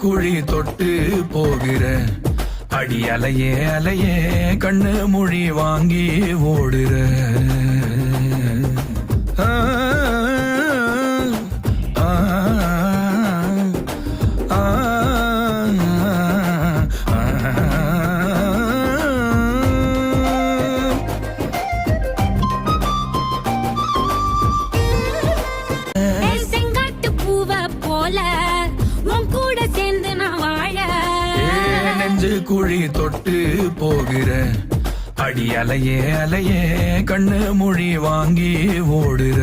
குழி தொட்டு போகிற அடி அலையே அலையே கண்ணு மொழி வாங்கி ஓடுற குழி தொட்டு போகிற அடி அலையே அலையே கண்ணு மொழி வாங்கி ஓடுற